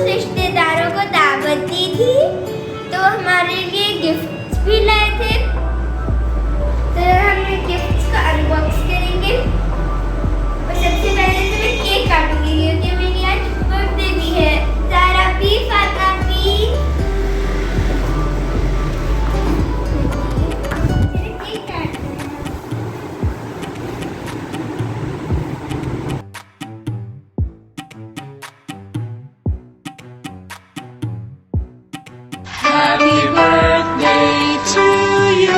रिश्तेदारों को दावत दी थी, तो हमारे लिए गिफ्ट्स भी लाए थे। तो हम गिफ्ट्स का अनबॉक्स करेंगे। और सबसे पहले तो मैं केक काटूंगी क्योंकि मेरी आज बर्थडे भी है। सारा भी, फातिमा भी। केक काटते हैं। Happy birthday to you.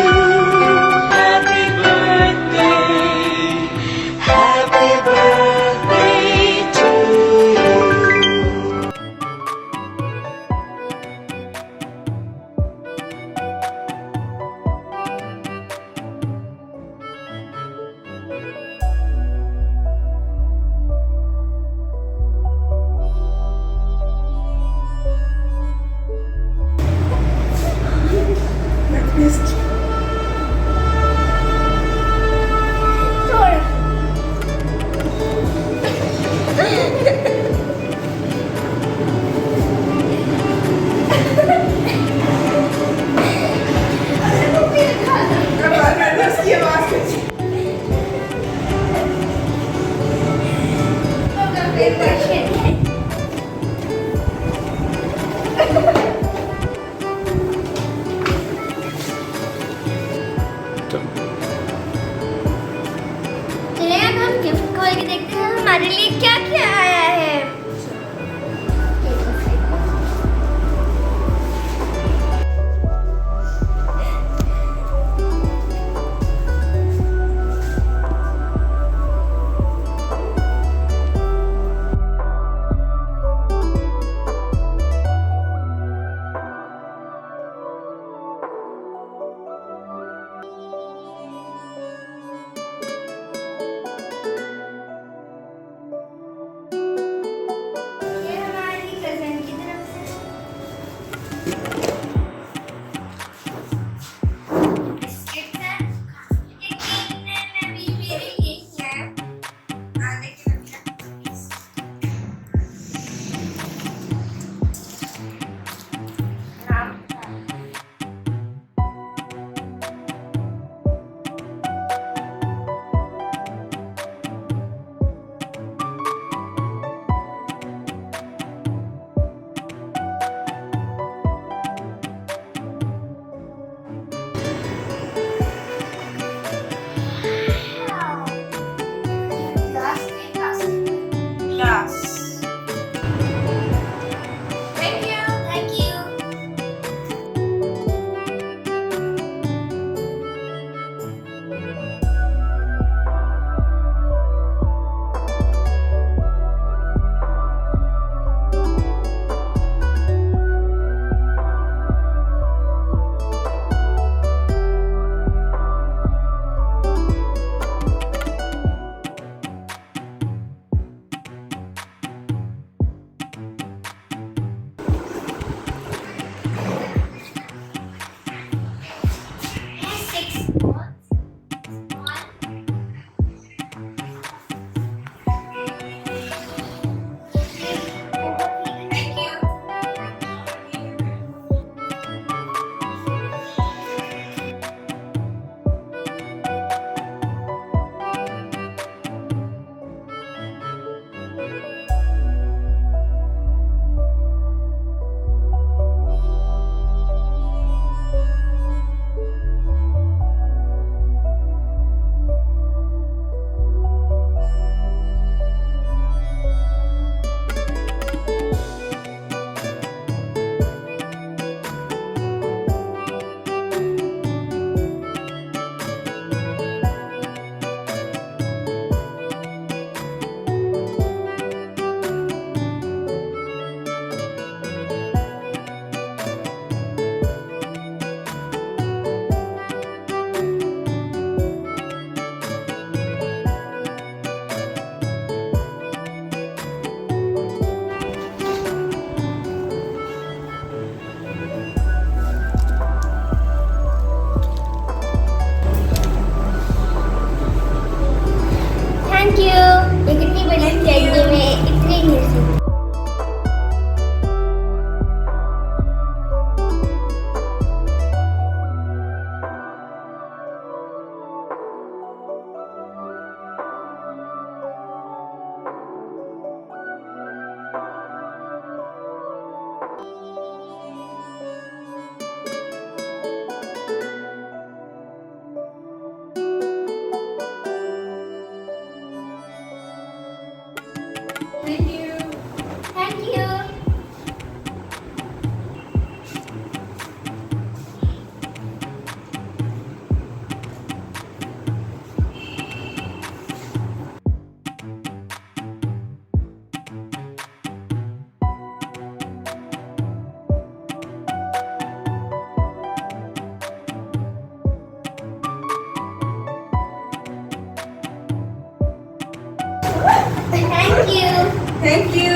Thank you.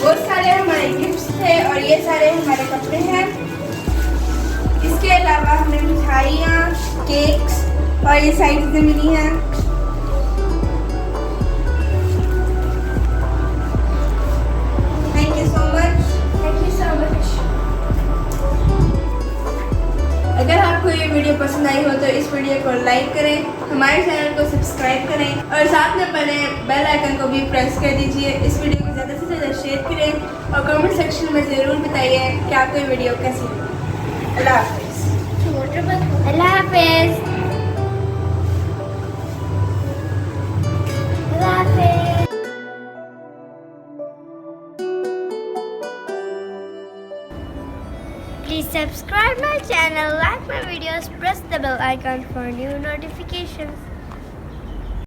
वो सारे हमारे गिफ्ट्स थे और ये सारे हमारे कपड़े हैं। इसके अलावा हमें मिठाइयाँ, केक्स और ये सारी चीज़ें मिली हैं। Thank you so much. Thank you so much. अगर आपको ये वीडियो पसंद आई हो तो इस वीडियो को लाइक करें, हमारे चैनल को सब्सक्राइब करें और साथ में बने बेल आइकन को भी प्रेस कर दीजिए। इस वीडियो को ज़्यादा से ज़्यादा शेयर करें और कमेंट सेक्शन में ज़रूर बताइए कि आपको ये वीडियो कैसी लगी। अल्लाह हाफिज़। अल्लाह हाफिज़। अल्लाह हाफिज़। Please subscribe my channel, like my videos, press the bell icon for new notifications.